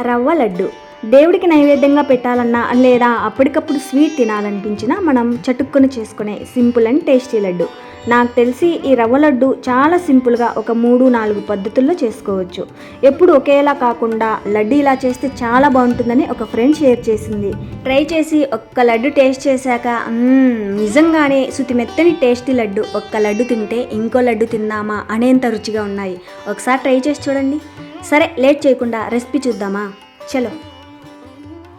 రవ్వ లడ్డు దేవుడికి నైవేద్యంగా పెట్టాలన్నా లేదా అప్పటికప్పుడు స్వీట్ తినాలనిపించినా మనం చటుక్కుని చేసుకునే సింపుల్ అండ్ టేస్టీ లడ్డు. నాకు తెలిసి ఈ రవ్వ లడ్డు చాలా సింపుల్గా ఒక 3-4 పద్ధతుల్లో చేసుకోవచ్చు. ఎప్పుడు ఒకేలా కాకుండా లడ్డు ఇలా చేస్తే చాలా బాగుంటుందని ఒక ఫ్రెండ్ షేర్ చేసింది. ట్రై చేసి ఒక్క లడ్డు టేస్ట్ చేశాక నిజంగానే శుతిమెత్తని టేస్టీ లడ్డు. ఒక్క లడ్డు తింటే ఇంకో లడ్డు తిందామా అనేంత రుచిగా ఉన్నాయి. ఒకసారి ట్రై చేసి చూడండి. సరే, లేట్ చేయకుండా రెసిపీ చూద్దామా? చలో.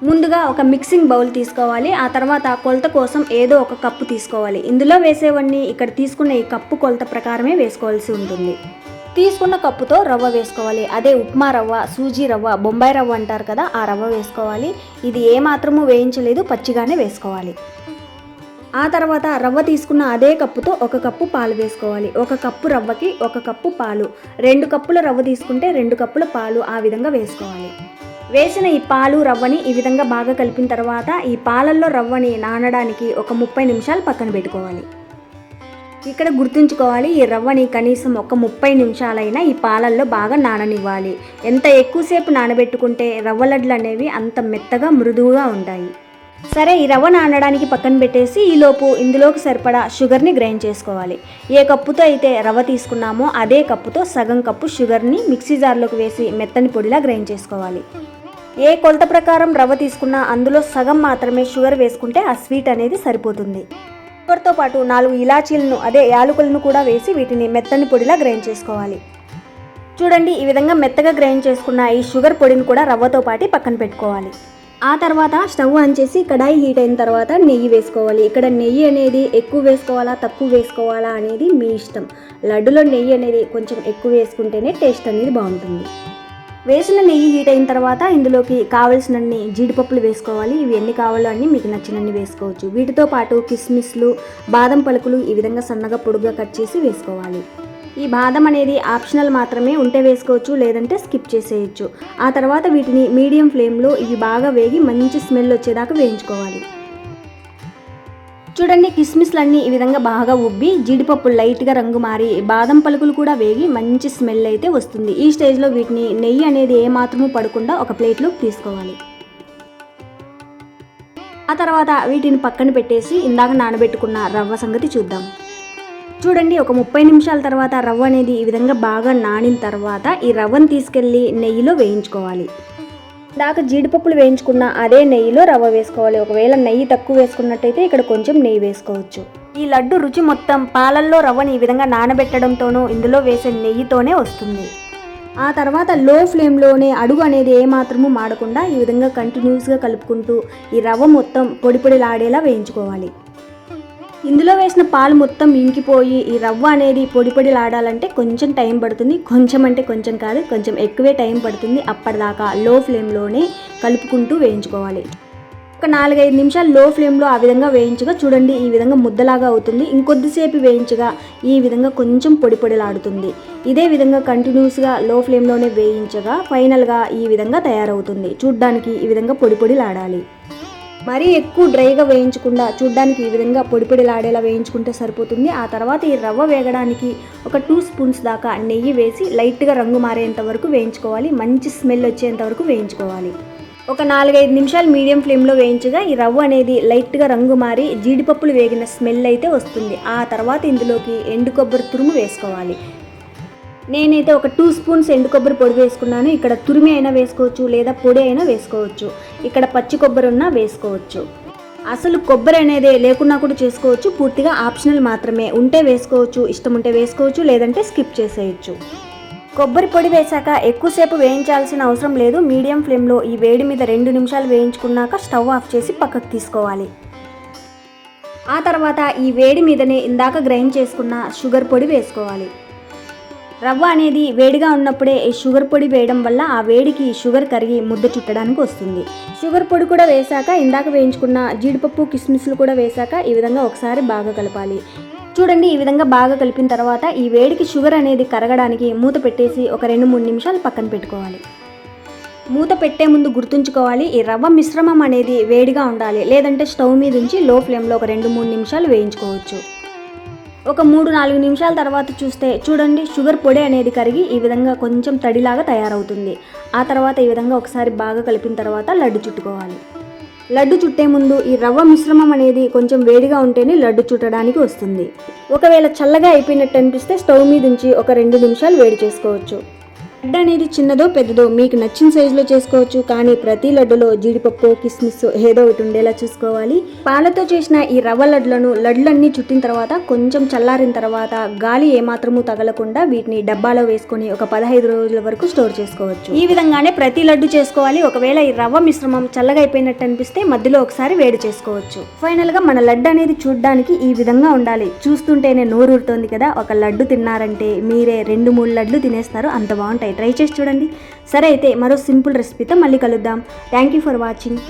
ముందుగా ఒక మిక్సింగ్ బౌల్ తీసుకోవాలి. ఆ తర్వాత కొలత కోసం ఏదో ఒక కప్పు తీసుకోవాలి. ఇందులో వేసేవన్నీ ఇక్కడ తీసుకున్న ఈ కప్పు కొలత ప్రకారమే వేసుకోవాల్సి ఉంటుంది. తీసుకున్న కప్పుతో రవ్వ వేసుకోవాలి. అదే ఉప్మా రవ్వ, సూజీ రవ్వ, బొంబాయి రవ్వ అంటారు కదా, ఆ రవ్వ వేసుకోవాలి. ఇది ఏమాత్రము వేయించలేదు, పచ్చిగానే వేసుకోవాలి. ఆ తర్వాత రవ్వ తీసుకున్న అదే కప్పుతో ఒక కప్పు పాలు వేసుకోవాలి. ఒక కప్పు రవ్వకి ఒక కప్పు పాలు. 2 కప్పుల రవ్వ తీసుకుంటే 2 కప్పుల పాలు, ఆ విధంగా వేసుకోవాలి. వేసిన ఈ పాలు రవ్వని ఈ విధంగా బాగా కలిపిన తర్వాత ఈ పాలల్లో రవ్వని నానడానికి ఒక 30 నిమిషాలు పక్కన పెట్టుకోవాలి. ఇక్కడ గుర్తుంచుకోవాలి, ఈ రవ్వని కనీసం ఒక 30 నిమిషాలైనా ఈ పాలల్లో బాగా నాననివ్వాలి. ఎంత ఎక్కువసేపు నానబెట్టుకుంటే రవ్వ లడ్లు అనేవి అంత మెత్తగా మృదువుగా ఉంటాయి. సరే, ఈ రవ్వ నానడానికి పక్కన పెట్టేసి ఈలోపు ఇందులోకి సరిపడా షుగర్ని గ్రైండ్ చేసుకోవాలి. ఏ కప్పుతో అయితే రవ్వ తీసుకున్నామో అదే కప్పుతో సగం కప్పు షుగర్ని మిక్సీ జార్లోకి వేసి మెత్తని పొడిలా గ్రైండ్ చేసుకోవాలి. ఏ కొలత ప్రకారం రవ్వ తీసుకున్నా అందులో సగం మాత్రమే షుగర్ వేసుకుంటే ఆ స్వీట్ అనేది సరిపోతుంది. షుగర్తో పాటు 4 ఇలాచీలను అదే యాలకులను కూడా వేసి వీటిని మెత్తని పొడిలా గ్రైండ్ చేసుకోవాలి. చూడండి, ఈ విధంగా మెత్తగా గ్రైండ్ చేసుకున్న ఈ షుగర్ పొడిని కూడా రవ్వతో పాటు పక్కన పెట్టుకోవాలి. ఆ తర్వాత స్టవ్ ఆన్ చేసి కడాయి హీట్ అయిన తర్వాత నెయ్యి వేసుకోవాలి. ఇక్కడ నెయ్యి అనేది ఎక్కువ వేసుకోవాలా తక్కువ వేసుకోవాలా అనేది మీ ఇష్టం. లడ్డులో నెయ్యి అనేది కొంచెం ఎక్కువ వేసుకుంటేనే టేస్ట్ అనేది బాగుంటుంది. వేసిన నెయ్యి హీట్ అయిన తర్వాత ఇందులోకి కావలసినన్ని జీడిపప్పులు వేసుకోవాలి. ఇవి ఎన్ని కావాలో అన్ని మీకు నచ్చినన్ని వేసుకోవచ్చు. వీటితో పాటు కిస్మిస్లు, బాదం పలుకులు ఈ విధంగా సన్నగా పొడుగ్గా కట్ చేసి వేసుకోవాలి. ఈ బాదం అనేది ఆప్షనల్ మాత్రమే, ఉంటే వేసుకోవచ్చు లేదంటే స్కిప్ చేసేయచ్చు. ఆ తర్వాత వీటిని మీడియం ఫ్లేమ్లో ఇవి బాగా వేగి మంచి స్మెల్ వచ్చేదాకా వేయించుకోవాలి. చూడండి, కిస్మిస్లన్నీ ఈ విధంగా బాగా ఉబ్బి జీడిపప్పులు లైట్గా రంగు మారి బాదం పలుకులు కూడా వేగి మంచి స్మెల్ అయితే వస్తుంది. ఈ స్టేజ్లో వీటిని నెయ్యి అనేది ఏమాత్రము పడకుండా ఒక ప్లేట్లోకి తీసుకోవాలి. ఆ తర్వాత వీటిని పక్కన పెట్టేసి ఇందాక నానబెట్టుకున్న రవ్వ సంగతి చూద్దాం. చూడండి, ఒక 30 నిమిషాల తర్వాత రవ్వ అనేది ఈ విధంగా బాగా నానిన తర్వాత ఈ రవ్వను తీసుకెళ్ళి నెయ్యిలో వేయించుకోవాలి. దాకా జీడిపప్పులు వేయించుకున్న అదే నెయ్యిలో రవ్వ వేసుకోవాలి. ఒకవేళ నెయ్యి తక్కువ వేసుకున్నట్టయితే ఇక్కడ కొంచెం నెయ్యి వేసుకోవచ్చు. ఈ లడ్డు రుచి మొత్తం పాలల్లో రవ్వని ఈ విధంగా నానబెట్టడంతోనూ ఇందులో వేసే నెయ్యితోనే వస్తుంది. ఆ తర్వాత లో ఫ్లేమ్లోనే అడుగు అనేది ఏమాత్రము మాడకుండా ఈ విధంగా కంటిన్యూస్గా కలుపుకుంటూ ఈ రవ్వ మొత్తం పొడి పొడిలాడేలా వేయించుకోవాలి. ఇందులో వేసిన పాలు మొత్తం ఇంకిపోయి ఈ రవ్వ అనేది పొడి పొడిలాడాలంటే కొంచెం టైం పడుతుంది. కొంచెం అంటే కొంచెం కాదు, కొంచెం ఎక్కువే టైం పడుతుంది. అప్పటిదాకా లో ఫ్లేమ్లోనే కలుపుకుంటూ వేయించుకోవాలి. ఒక 4-5 నిమిషాలు లో ఫ్లేమ్లో ఆ విధంగా వేయించగా చూడండి, ఈ విధంగా ముద్దలాగా అవుతుంది. ఇంకొద్దిసేపు వేయించగా ఈ విధంగా కొంచెం పొడి పొడిలాడుతుంది. ఇదే విధంగా కంటిన్యూస్గా లో ఫ్లేమ్లోనే వేయించగా ఫైనల్గా ఈ విధంగా తయారవుతుంది. చూడ్డానికి ఈ విధంగా పొడి పొడిలాడాలి. మరీ ఎక్కువ డ్రైగా వేయించకుండా చూడ్డానికి ఈ విధంగా పొడి పొడిలాడేలా వేయించుకుంటే సరిపోతుంది. ఆ తర్వాత ఈ రవ్వ వేగడానికి ఒక 2 స్పూన్స్ దాకా నెయ్యి వేసి లైట్గా రంగు మారేంత వరకు వేయించుకోవాలి. మంచి స్మెల్ వచ్చేంత వరకు వేయించుకోవాలి. ఒక 4-5 నిమిషాలు మీడియం ఫ్లేమ్లో వేయించగా ఈ రవ్వ అనేది లైట్గా రంగు మారి జీడిపప్పులు వేగిన స్మెల్ అయితే వస్తుంది. ఆ తర్వాత ఇందులోకి ఎండు కొబ్బరి తురుము వేసుకోవాలి. నేనైతే ఒక 2 స్పూన్స్ ఎండు కొబ్బరి పొడి వేసుకున్నాను. ఇక్కడ తురిమి అయినా వేసుకోవచ్చు లేదా పొడి అయినా వేసుకోవచ్చు. ఇక్కడ పచ్చి కొబ్బరి ఉన్నా వేసుకోవచ్చు. అసలు కొబ్బరి అనేది లేకున్నా కూడా చేసుకోవచ్చు. పూర్తిగా ఆప్షనల్ మాత్రమే. ఉంటే వేసుకోవచ్చు, ఇష్టం ఉంటే వేసుకోవచ్చు, లేదంటే స్కిప్ చేసేయచ్చు. కొబ్బరి పొడి వేశాక ఎక్కువసేపు వేయించాల్సిన అవసరం లేదు. మీడియం ఫ్లేమ్లో ఈ వేడి మీద 2 నిమిషాలు వేయించుకున్నాక స్టవ్ ఆఫ్ చేసి పక్కకు తీసుకోవాలి. ఆ తర్వాత ఈ వేడి మీదనే ఇందాక గ్రైండ్ చేసుకున్న షుగర్ పొడి వేసుకోవాలి. రవ్వ అనేది వేడిగా ఉన్నప్పుడే ఈ షుగర్ పొడి వేయడం వల్ల ఆ వేడికి షుగర్ కరిగి ముద్ద చుట్టడానికి వస్తుంది. షుగర్ పొడి కూడా వేశాక ఇందాక వేయించుకున్న జీడిపప్పు, కిస్మిస్లు కూడా వేశాక ఈ విధంగా ఒకసారి బాగా కలపాలి. చూడండి, ఈ విధంగా బాగా కలిపిన తర్వాత ఈ వేడికి షుగర్ అనేది కరగడానికి మూత పెట్టేసి ఒక 2-3 నిమిషాలు పక్కన పెట్టుకోవాలి. మూత పెట్టే ముందు గుర్తుంచుకోవాలి, ఈ రవ్వ మిశ్రమం అనేది వేడిగా ఉండాలి. లేదంటే స్టవ్ మీద ఉంచి లో ఫ్లేమ్లో ఒక 2-3 నిమిషాలు వేయించుకోవచ్చు. ఒక 3-4 నిమిషాల తర్వాత చూస్తే చూడండి షుగర్ పొడి అనేది కరిగి ఈ విధంగా కొంచెం తడిలాగా తయారవుతుంది. ఆ తర్వాత ఈ విధంగా ఒకసారి బాగా కలిపిన తర్వాత లడ్డు చుట్టుకోవాలి. లడ్డు చుట్టే ముందు ఈ రవ్వ మిశ్రమం అనేది కొంచెం వేడిగా ఉంటేనే లడ్డు చుట్టడానికి వస్తుంది. ఒకవేళ చల్లగా అయిపోయినట్టు అనిపిస్తే స్టవ్ మీద ఉంచి ఒక 2 నిమిషాలు వేడి చేసుకోవచ్చు. లడ్డు అనేది చిన్నదో పెద్దదో మీకు నచ్చిన సైజులో చేసుకోవచ్చు. కానీ ప్రతి లడ్డులో జీడిపప్పు, కిస్మిస్ ఏదో ఒకటి ఉండేలా చూసుకోవాలి. పాలతో చేసిన ఈ రవ్వ లడ్లన్నీ చుట్టిన తర్వాత కొంచెం చల్లారిన తర్వాత గాలి ఏమాత్రము తగలకుండా వీటిని డబ్బాలో వేసుకొని ఒక 15 రోజుల వరకు స్టోర్ చేసుకోవచ్చు. ఈ విధంగానే ప్రతి లడ్డు చేసుకోవాలి. ఒకవేళ ఈ రవ్వ మిశ్రమం చల్లగా అయిపోయినట్టు అనిపిస్తే మధ్యలో ఒకసారి వేడి చేసుకోవచ్చు. ఫైనల్ గా మన లడ్డు అనేది చూడడానికి ఈ విధంగా ఉండాలి. చూస్తుంటేనే నోరూరుతోంది కదా. ఒక లడ్డు తిన్నారంటే మీరే 2-3 లడ్లు తినేస్తారు, అంత బాగుంటాయి. ట్రై చేసి చూడండి. సరే అయితే మరో సింపుల్ రెసిపీతో మళ్ళీ కలుద్దాం. Thank you for watching.